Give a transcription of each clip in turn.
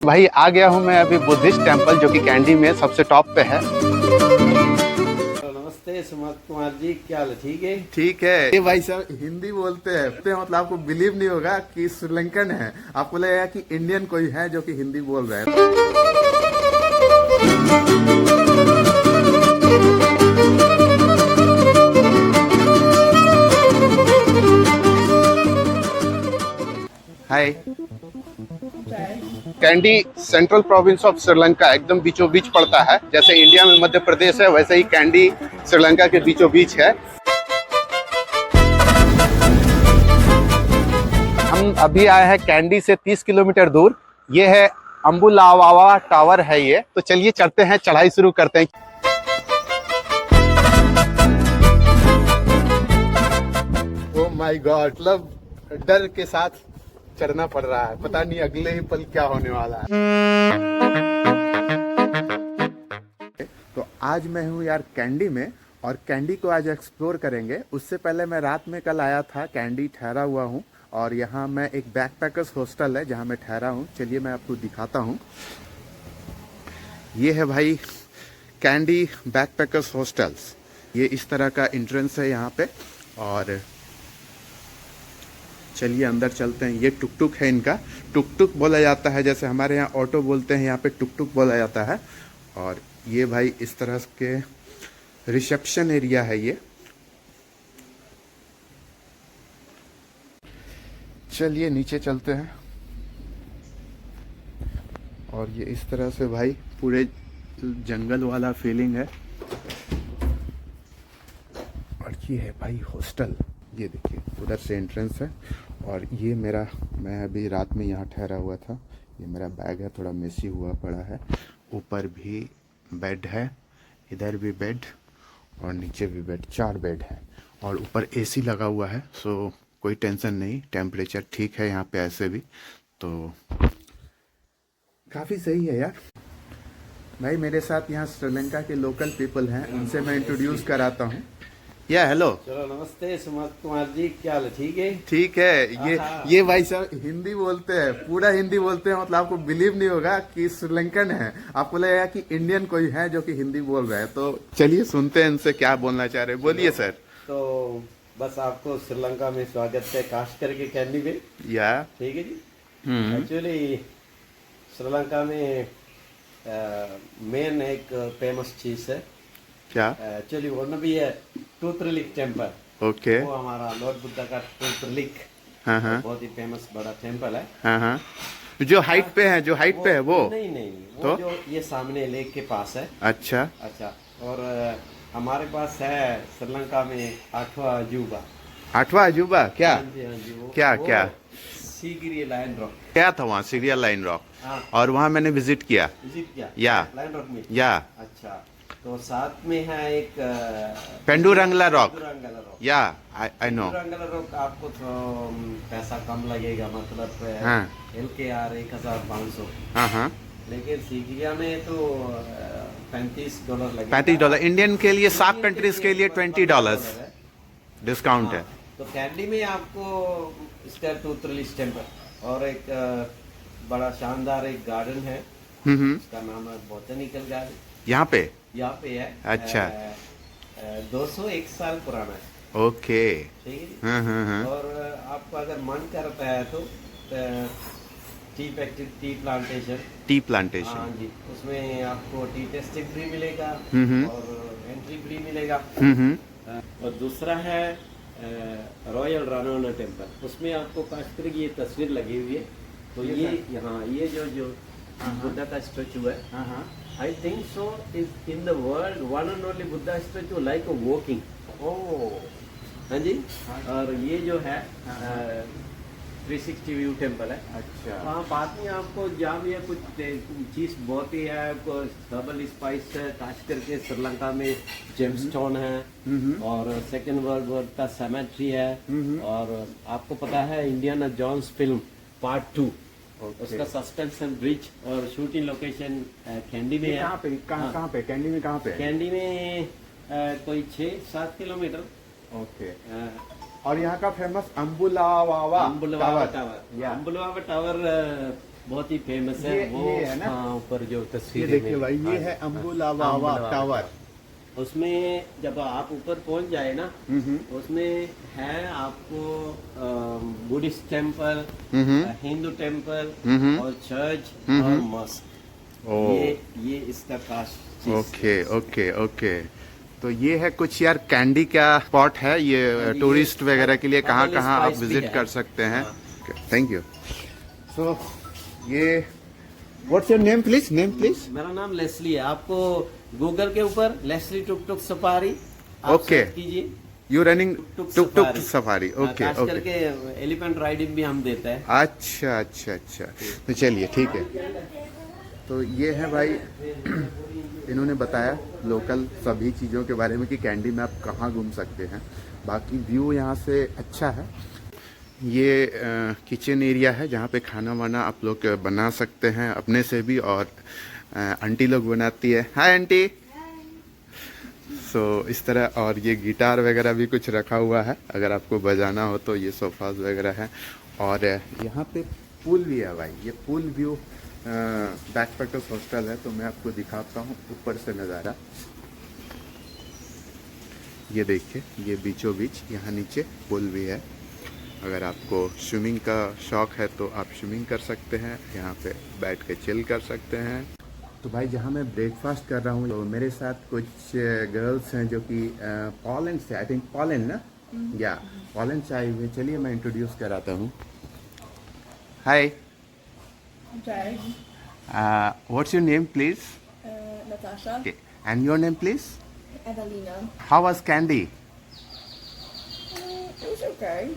भाई आ गया हूँ मैं अभी बुद्धिस्ट टेम्पल जो कि कैंडी में सबसे टॉप पे है। नमस्ते सुमत कुमार जी, क्या हाल है? ठीक है। ठीक है। ये भाई साहब हिंदी बोलते हैं तो मतलब आपको बिलीव नहीं होगा कि श्रीलंकन है, आपको लगेगा कि इंडियन कोई है जो कि हिंदी बोल रहे हैं। Hi. Kandy central province of Sri Lanka एकदम बीचों बीच पड़ता है। जैसे इंडिया में मध्य प्रदेश है वैसे ही कैंडी श्रीलंका के बीचों बीच है। हम अभी आए हैं कैंडी से 30 किलोमीटर दूर। ये है अम्बुलावावा टावर है ये। तो चलिए चलते हैं, चढ़ाई शुरू करते हैं। ओह माय गॉड, मतलब डर के साथ चढ़ना पड़ रहा है, पता नहीं अगले ही पल क्या होने वाला है। तो आज मैं हूँ यार कैंडी में, और कैंडी को आज एक्सप्लोर करेंगे। उससे पहले मैं रात में कल आया था कैंडी, ठहरा हुआ हूँ, और यहाँ मैं एक बैकपैकर्स हॉस्टल है जहाँ मैं ठहरा हूँ। चलिए मैं आपको दिखाता हूँ। ये है भाई कैंडी बैकपैकर्स हॉस्टल्स। ये इस तरह का एंट्रेंस है यहाँ पे, और चलिए अंदर चलते हैं। ये टुक टुक है इनका, टुक टुक बोला जाता है, जैसे हमारे यहाँ ऑटो बोलते हैं यहाँ पे टुक टुक बोला जाता है। और ये भाई इस तरह के रिसेप्शन एरिया है ये। चलिए नीचे चलते हैं। और ये इस तरह से भाई पूरे जंगल वाला फीलिंग है। और ये है भाई हॉस्टल, ये देखिए उधर से एंट्रेंस है। और ये मैं अभी रात में यहाँ ठहरा हुआ था। ये मेरा बैग है, थोड़ा मेसी हुआ पड़ा है। ऊपर भी बेड है, इधर भी बेड, और नीचे भी बेड। 4 बेड है, और ऊपर एसी लगा हुआ है। सो कोई टेंशन नहीं, टेम्परेचर ठीक है यहाँ पे ऐसे भी, तो काफ़ी सही है यार। भाई मेरे साथ यहाँ श्रीलंका के लोकल पीपल हैं, उनसे मैं इंट्रोड्यूस कराता हूँ। या हेलो। चलो नमस्ते सुमत कुमार जी, क्या हाल है? ठीक है। ठीक है। ये भाई साहब हिंदी बोलते हैं, पूरा हिंदी बोलते हैं, मतलब आपको बिलीव नहीं होगा कि श्रीलंकन है, आपको लगेगा कि इंडियन कोई है जो कि हिंदी बोल रहे हैं। तो चलिए सुनते हैं इनसे क्या बोलना चाह रहे हैं। बोलिए सर। तो बस आपको श्रीलंका में स्वागत है, खास करके कैंडी में। या ठीक है जी। एक्चुअली श्रीलंका में मेन एक फेमस चीज है क्या? एक्चुअली वो न भी है टूथ रिलिक टेम्पल। ओके। वो हमारा लॉर्ड बुद्धा का टूथ रिलिक, हाँ, बहुत ही फेमस बड़ा टेम्पल है। हाँ। जो हाइट पे है, वो नहीं, वो तो जो ये सामने लेक के पास है। अच्छा। और हमारे पास है श्रीलंका में 8वां अजूबा। 8वां अजूबा क्या? हाँ जी, हाँ जी। क्या सीगिरी लायन रॉक क्या था वहाँ? Serial line rock. हाँ। और वहाँ मैंने विजिट किया। या लायन रॉक में। या अच्छा, तो साथ में है एक पेंडुरंगला रॉक। पेंडुरंगला रॉक। या आई नो। पेंडुरंगला रॉक आपको तो पैसा कम लगेगा, मतलब हाँ। LKR 1500। हाँ। लेकिन सीगिरिया में तो $35 लगेगा। $35 इंडियन के लिए, 7 कंट्रीज के लिए $20 डिस्काउंट है। तो कैंडी में आपको स्टेयर टूथ रिलिक टेम्पल और एक बड़ा शानदार एक गार्डन है, उसका नाम है बोटेनिकल गार्डन। यहाँ पे है। अच्छा। 201 साल पुराना है। ओके। ठीक है जी। हाँ। और आपको अगर मन करता है तो टी प्लांटेशन। हाँ जी, उसमें आपको टी टेस्टिंग फ्री मिलेगा और एंट्री फ्री मिलेगा। और दूसरा है रॉयल रानोना टेम्पल, उसमें आपको खासकर की ये तस्वीर लगी हुई है। तो ये यहाँ ये जो बुद्धा का स्टेचू है, I think so is in the world one and only Buddha statue like walking. हाँ जी। और ये जो है 360 व्यू टेम्पल है। अच्छा। वहाँ बाद में आपको जहाँ भी है कुछ चीज बहुत ही है, डबल स्पाइस है, खास करके श्रीलंका में जेमस्टोन है, और सेकेंड वर्ल्ड वॉर का सेमेट्री है। और आपको पता है इंडियाना जोन्स फिल्म पार्ट 2, उसका सस्पेंशन ब्रिज और शूटिंग लोकेशन कैंडी में है। कहाँ पे कैंडी में? कहाँ पे? कैंडी में कोई 6-7 किलोमीटर। ओके। और यहाँ का फेमस अम्बुलावावा टावर। अम्बुलावा टावर बहुत ही फेमस है वो। ये है ना? हाँ, ऊपर जो ये तस्वीर देखिए भाई, ये है अम्बुलावा टावर। उसमें जब आप ऊपर पहुंच जाए ना, उसमें है आपको बुद्धिस्ट टेम्पल, हिंदू टेम्पल और चर्च और मॉस्क। ये इसका खास चीज। Okay okay okay. तो ये है कुछ यार कैंडी का स्पॉट है ये टूरिस्ट वगैरह के लिए, कहाँ कहाँ आप विजिट कर सकते हैं। Thank you. सो ये what's your name please? Name please. मेरा नाम लेस्ली है। आपको गूगल के ऊपर Leslie tuk tuk safari okay कीजिए। You running tuk tuk safari. Okay खास ओके। करके एलिफेंट राइडिंग भी हम देते हैं। अच्छा अच्छा अच्छा, तो चलिए ठीक है। तो ये है भाई, इन्होंने बताया लोकल सभी चीज़ों के बारे में कि कैंडी में आप कहाँ घूम सकते हैं। बाकी व्यू यहाँ से अच्छा है। ये किचन एरिया है जहाँ पे खाना वाना आप लोग बना सकते हैं अपने से भी, और आंटी लोग बनाती है। Hi aunty. सो इस तरह, और ये गिटार वगैरह भी कुछ रखा हुआ है अगर आपको बजाना हो तो। ये सोफाज वगैरह है, और यहाँ पे पूल भी है भाई। ये पूल व्यू बैकपैकर्स हॉस्टल है, तो मैं आपको दिखाता हूँ ऊपर से नज़ारा। ये देखिए, ये बीचों बीच यहाँ नीचे पूल भी है। अगर आपको स्विमिंग का शौक़ है तो आप स्विमिंग कर सकते हैं, यहाँ पे बैठ के चिल कर सकते हैं। तो भाई जहाँ मैं ब्रेकफास्ट कर रहा हूँ, तो मेरे साथ कुछ गर्ल्स हैं जो कि पोलैंड से, आई थिंक पोलैंड ना, या पोलैंड से आई हुई। चलिए मैं इंट्रोड्यूस कराता हूँ। Hi, what's your name please? Natasha. Okay. And your name please? Evelina. How was Candy? It was okay.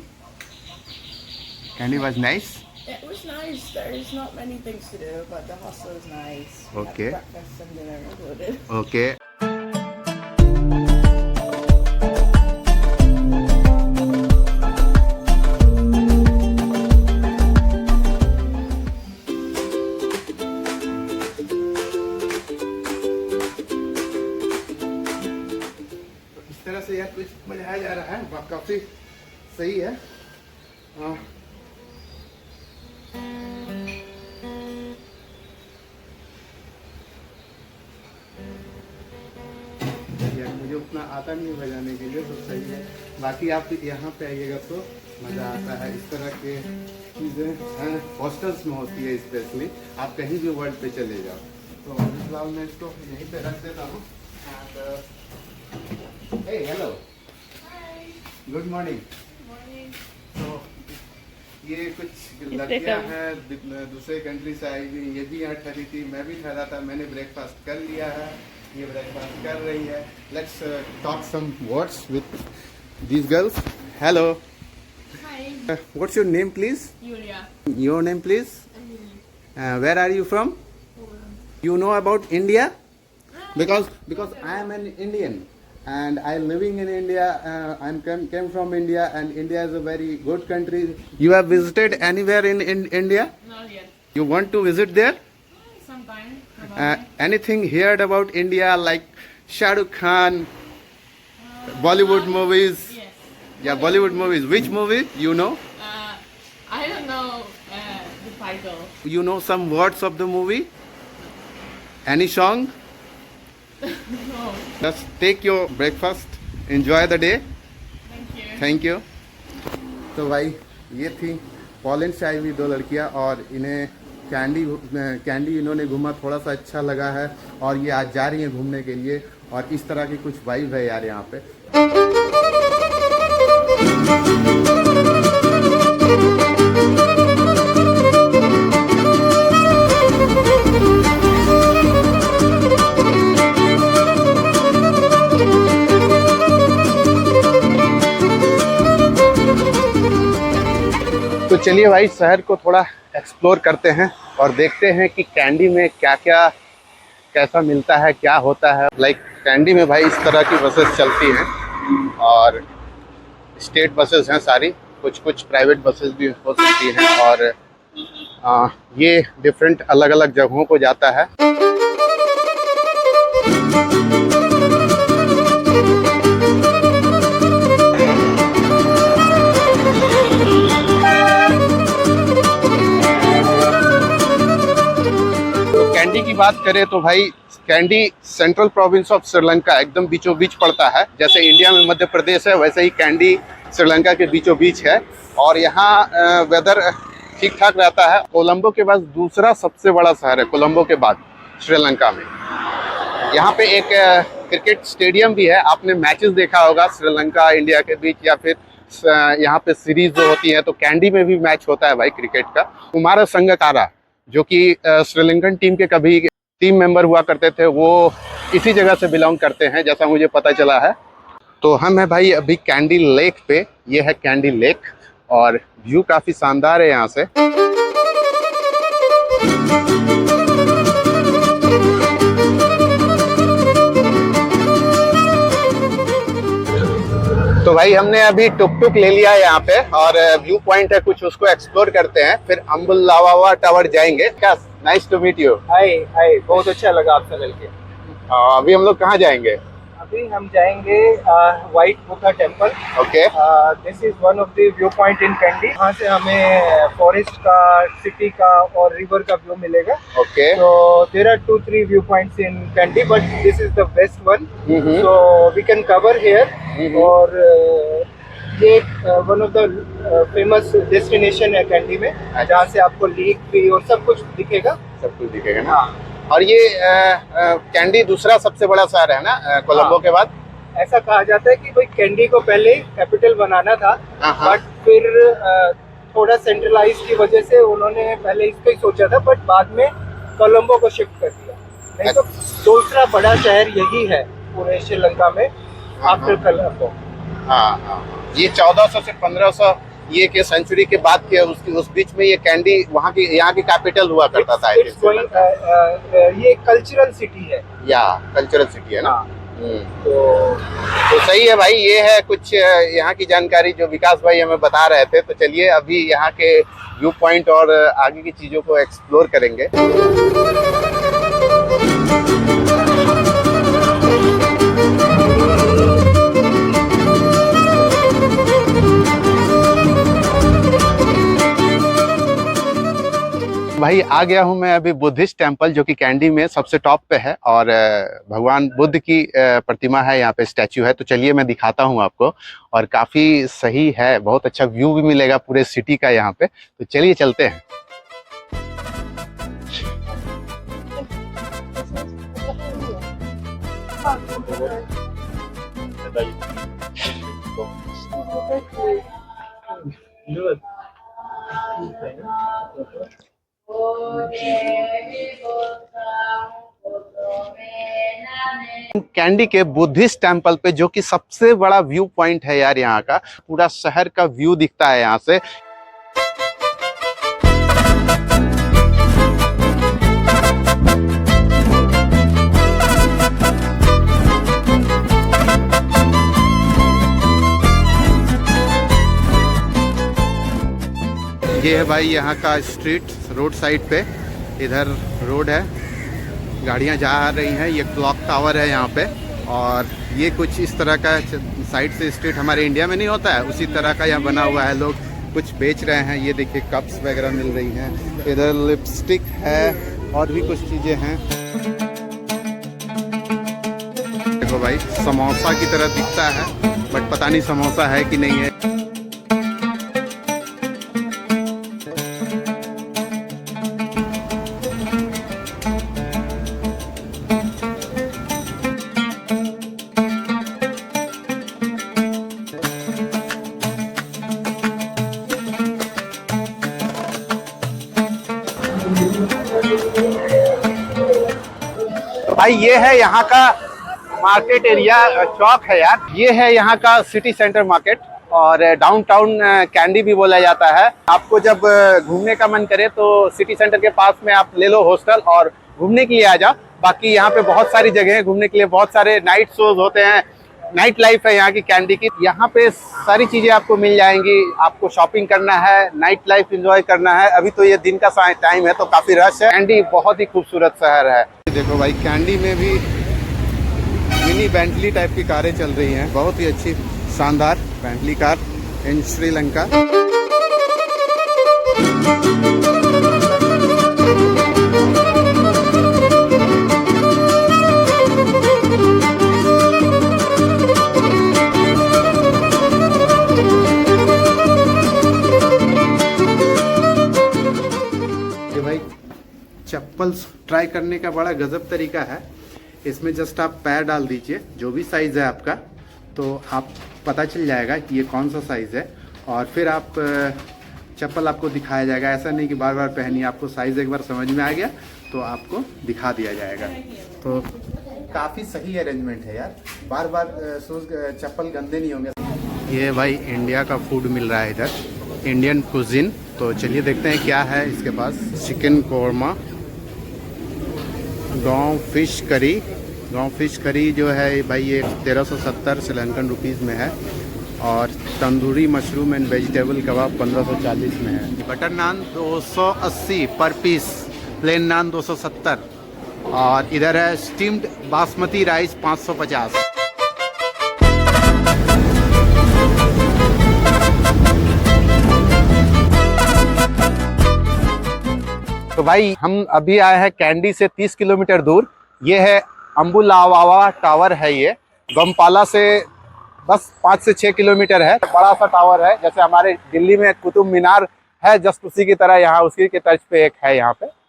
Candy was nice? It was nice. There's not many things to do, but the hostel is nice. We Okay. had breakfast and dinner included. Okay. इस तरह से यार कुछ मनाया जा रहा है, काफी सही है। यार मुझे उतना आता नहीं बजाने के लिए, तो सही है। बाकी आप यहाँ पे आइएगा तो मज़ा आता है। इस तरह के चीज़ें हॉस्टल्स में होती है स्पेशली, आप कहीं भी वर्ल्ड पे चले जाओ। तो फिलहाल मैं इसको यहीं पे रख देता हूँ। Hello, good morning. तो ये कुछ लड़कियाँ हैं दूसरे कंट्री से आई हुई, ये भी यहाँ ठहरी थी, मैं भी ठहरा था। मैंने ब्रेकफास्ट कर लिया है, ये ब्रेकफास्ट कर रही है। Let's talk some words with these girls. Hello, Hi. What's your name please? Julia. Your name please? Where are you from? You know about India? Because I am an Indian and I living in India. I'm came from India, and India is a very good country. You have visited anywhere in India? Not yet. You want to visit there? Sometime. Anything heard about India, like Shah Rukh Khan, Bollywood movies? Yes. Yeah, Bollywood movies. Which movie you know? I don't know the title. You know some words of the movie? Any song? No. Just take your breakfast. Enjoy the day. Thank you. Thank you. तो भाई ये थी Poland से आई हुई दो लड़कियां, और इन्हें कैंडी इन्होंने घूमा, थोड़ा सा अच्छा लगा है, और ये आज जा रही हैं घूमने के लिए। और इस तरह की कुछ वाइब है यार यहाँ पे। तो चलिए भाई शहर को थोड़ा एक्सप्लोर करते हैं और देखते हैं कि कैंडी में क्या क्या कैसा मिलता है, क्या होता है। लाइक कैंडी में भाई इस तरह की बसेस चलती हैं, और स्टेट बसेस हैं सारी, कुछ कुछ प्राइवेट बसेस भी हो सकती हैं, और ये डिफरेंट अलग अलग जगहों को जाता है। तो कैंडी की बात करें तो भाई candy central province of Sri Lanka एकदम बीचों बीच पड़ता है। जैसे इंडिया में मध्य प्रदेश है वैसे ही कैंडी श्रीलंका के बीचों बीच है। और यहाँ वेदर ठीक ठाक रहता है। कोलंबो के बाद दूसरा सबसे बड़ा शहर है, कोलंबो के बाद श्रीलंका में। यहाँ पे एक क्रिकेट स्टेडियम भी है। आपने मैचेस देखा होगा श्रीलंका इंडिया के बीच, या फिर यहाँ पे सीरीज जो होती है, तो कैंडी में भी मैच होता है भाई क्रिकेट का। कुमार संगकारा जो कि श्रीलंकन टीम के कभी टीम मेंबर हुआ करते थे, वो इसी जगह से बिलोंग करते हैं जैसा मुझे पता चला है। तो हम है भाई अभी कैंडी लेक पे। ये है कैंडी लेक और व्यू काफ़ी शानदार है यहाँ से। तो भाई हमने अभी टुक टुक ले लिया है यहाँ पे और व्यू पॉइंट है कुछ, उसको एक्सप्लोर करते हैं, फिर अम्बुलावा टावर जाएंगे। क्या नाइस टू मीट यू। हाय हाय, बहुत अच्छा लगा आपसे मिलके। अभी हम लोग कहाँ जाएंगे? अभी हम जाएंगे white Buddha temple. Okay, this is one of the view point in candy. यहाँ से हमें फॉरेस्ट का, सिटी का और रिवर का व्यू मिलेगा। ओके, तो there are 2-3 view points in Kandy, but this is the best one, so we can cover here. और ये one of the famous destination है कैंडी में, जहाँ से आपको लेक भी और सब कुछ दिखेगा। सब कुछ दिखेगा ना। और ये कैंडी दूसरा सबसे बड़ा शहर है ना कोलंबो के बाद। ऐसा कहा जाता है कि भाई कैंडी को पहले कैपिटल बनाना था, बट फिर थोड़ा सेंट्रलाइज की वजह से उन्होंने पहले इसको ही सोचा था, बट बाद में कोलंबो को शिफ्ट कर दिया। नहीं तो दूसरा बड़ा शहर यही है पूरे श्रीलंका में आफ्टर कोलंबो। हाँ, ये 1400 से 1500 ये के सेंचुरी के बाद के उस बीच में ये कैंडी वहाँ की कैपिटल हुआ करता था। ये कल्चरल सिटी है, या कल्चरल सिटी है ना। तो सही है भाई। ये है कुछ यहाँ की जानकारी जो विकास भाई हमें बता रहे थे। तो चलिए अभी यहाँ के व्यू पॉइंट और आगे की चीज़ों को एक्सप्लोर करेंगे। भाई आ गया हूँ मैं अभी बुद्धिस्ट टेम्पल जो कि कैंडी में सबसे टॉप पे है और भगवान बुद्ध की प्रतिमा है यहाँ पे, स्टैचू है। तो चलिए मैं दिखाता हूँ आपको, और काफ़ी सही है, बहुत अच्छा व्यू भी मिलेगा पूरे सिटी का यहाँ पे। तो चलिए चलते हैं। कैंडी के बुद्धिस्ट टेम्पल पे जो कि सबसे बड़ा व्यू पॉइंट है यार, यहाँ का पूरा शहर का व्यू दिखता है यहाँ से। ये है भाई यहाँ का स्ट्रीट, रोड साइड पे। इधर रोड है, गाड़ियाँ जा रही हैं। ये क्लॉक टावर है यहाँ पे, और ये कुछ इस तरह का साइड से स्ट्रीट हमारे इंडिया में नहीं होता है, उसी तरह का यहाँ बना हुआ है। लोग कुछ बेच रहे हैं, ये देखिए कप्स वगैरह मिल रही हैं। इधर लिपस्टिक है और भी कुछ चीज़ें हैं। देखो भाई, समोसा की तरह दिखता है, बट पता नहीं समोसा है कि नहीं है। भाई ये है यहाँ का मार्केट एरिया, चौक है यार। ये है यहाँ का सिटी सेंटर मार्केट, और डाउनटाउन कैंडी भी बोला जाता है। आपको जब घूमने का मन करे तो सिटी सेंटर के पास में आप ले लो हॉस्टल और घूमने के लिए आ जाओ। बाकी यहाँ पे बहुत सारी जगह है घूमने के लिए, बहुत सारे नाइट शोज होते हैं, नाइट लाइफ है यहाँ की कैंडी की। यहाँ पे सारी चीजें आपको मिल जाएंगी। आपको शॉपिंग करना है, नाइट लाइफ एंजॉय करना है। अभी तो ये दिन का टाइम है तो काफी रश है। कैंडी बहुत ही खूबसूरत शहर है। देखो भाई, कैंडी में भी मिनी बेंटली टाइप की कारें चल रही हैं, बहुत ही अच्छी शानदार Bentley car in Sri Lanka. Chappals try करने का बड़ा गजब तरीका है। इसमें जस्ट आप पैर डाल दीजिए, जो भी साइज़ है आपका, तो आप पता चल जाएगा कि ये कौन सा साइज़ है, और फिर आप चप्पल आपको दिखाया जाएगा। ऐसा नहीं कि बार बार पहनिए, आपको साइज़ एक बार समझ में आ गया तो आपको दिखा दिया जाएगा। तो काफ़ी सही अरेंजमेंट है यार, बार बार शूज़ चप्पल गंदे नहीं होंगे। ये भाई इंडिया का फूड मिल रहा है इधर, इंडियन कुजिन। तो चलिए देखते हैं क्या है इसके पास। चिकन कोरमा, गाँव फिश करी। गाँव फिश करी जो है भाई ये 1370 श्रीलंकन रुपीज़ में है, और तंदूरी मशरूम एंड वेजिटेबल कबाब 1540 में है। बटर नान 280 पर पीस, प्लेन नान 270, और इधर है स्टीम्ड बासमती राइस 550। तो भाई हम अभी आए हैं कैंडी से 30 किलोमीटर दूर। ये है अम्बुलावावा टावर है, ये गमपाला से बस 5 से 6 किलोमीटर है। बड़ा सा टावर है, जैसे हमारे दिल्ली में कुतुब मीनार है, जस्ट उसी की तरह यहाँ उसी के तर्ज पे एक है यहाँ पे।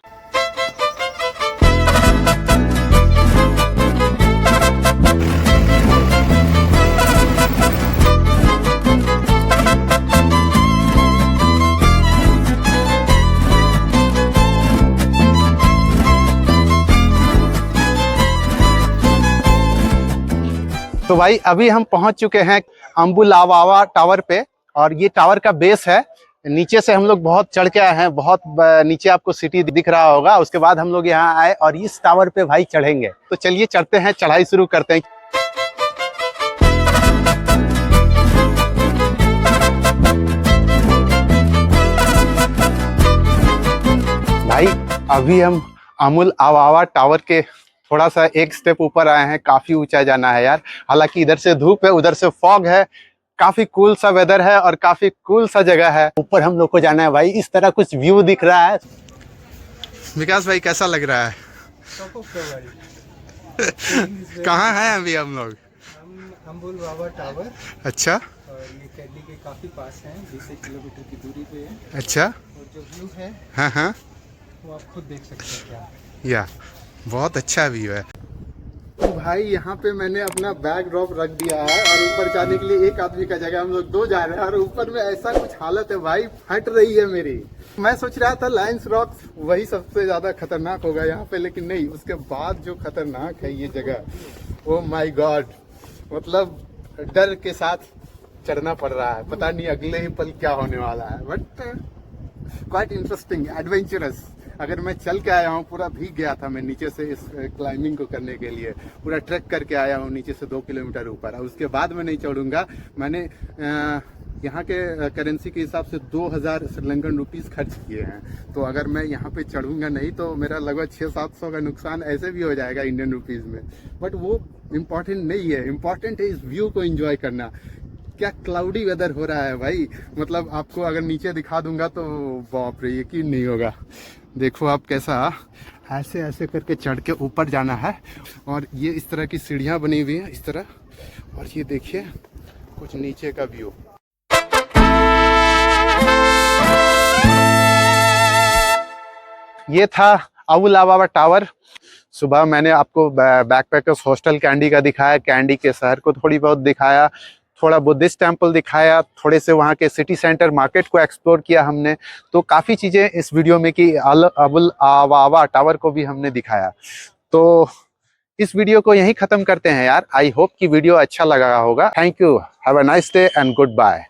तो भाई अभी हम पहुंच चुके हैं अम्बुलावावा टावर पे, और ये टावर का बेस है। नीचे से हम लोग बहुत चढ़ के आए हैं, बहुत नीचे आपको सिटी दिख रहा होगा। उसके बाद हम लोग यहाँ आए और इस टावर पे भाई चढ़ेंगे। तो चलिए चढ़ते हैं, चढ़ाई शुरू करते हैं। भाई अभी हम अम्बुलावावा टावर के थोड़ा सा एक स्टेप ऊपर आए हैं। काफी ऊंचा जाना है यार, हालांकि इधर से धूप है, उधर से फॉग है। काफी कूल सा वेदर है और काफी कूल सा जगह है। ऊपर हम लोग को जाना है भाई। इस तरह कुछ व्यू दिख रहा है। विकास भाई कैसा लग रहा है? कहाँ हैं अभी हम लोग? हम अम्बुलावावा टावर। अच्छा, और ये कैंडी के काफी पास है, 20 किलोमीटर की दूरी पे है। अच्छा, और जो व्यू है हाँ हाँ, वो आप खुद देख सकते हैं। क्या या बहुत अच्छा व्यू है। तो भाई यहाँ पे मैंने अपना बैग ड्रॉप रख दिया है, और ऊपर जाने के लिए एक आदमी का जगह हम लोग 2 जा रहे हैं। और ऊपर में ऐसा कुछ हालत है भाई, फट रही है मेरी। मैं सोच रहा था लायंस रॉक वही सबसे ज्यादा खतरनाक होगा यहाँ पे, लेकिन नहीं, उसके बाद जो खतरनाक है ये जगह, ओ माय गॉड, मतलब डर के साथ चढ़ना पड़ रहा है। पता नहीं अगले ही पल क्या होने वाला है, बट क्वाइट इंटरेस्टिंग, एडवेंचरस। अगर मैं चल के आया हूँ, पूरा भीग गया था मैं नीचे से इस क्लाइंबिंग को करने के लिए, पूरा ट्रैक करके आया हूँ नीचे से 2 किलोमीटर ऊपर। और उसके बाद मैं नहीं चढ़ूंगा। मैंने यहाँ के करेंसी के हिसाब से 2000 श्रीलंकन रुपीस खर्च किए हैं। तो अगर मैं यहाँ पे चढ़ूंगा नहीं तो मेरा लगभग 600-700 का नुकसान ऐसे भी हो जाएगा इंडियन रुपीज में। बट वो इम्पोर्टेंट नहीं है, इम्पोर्टेंट है इस व्यू को एंजॉय करना। क्या क्लाउडी वेदर हो रहा है भाई, मतलब आपको अगर नीचे दिखा दूंगा तो बाप रे, यकीन नहीं होगा। देखो आप कैसा ऐसे ऐसे करके चढ़ के ऊपर जाना है, और ये इस तरह की सीढ़ियां बनी हुई हैं इस तरह। और ये देखिए कुछ नीचे का व्यू। ये था अम्बुलावावा टावर। सुबह मैंने आपको बैकपैकर्स हॉस्टल कैंडी का दिखाया, कैंडी के शहर को थोड़ी बहुत दिखाया, थोड़ा बुद्धिस्ट टेम्पल दिखाया, थोड़े से वहाँ के सिटी सेंटर मार्केट को एक्सप्लोर किया हमने। तो काफ़ी चीज़ें इस वीडियो में कि अम्बुलावावा टावर को भी हमने दिखाया। तो इस वीडियो को यहीं ख़त्म करते हैं यार। आई होप कि वीडियो अच्छा लगा होगा। Thank you, have a nice day and good bye.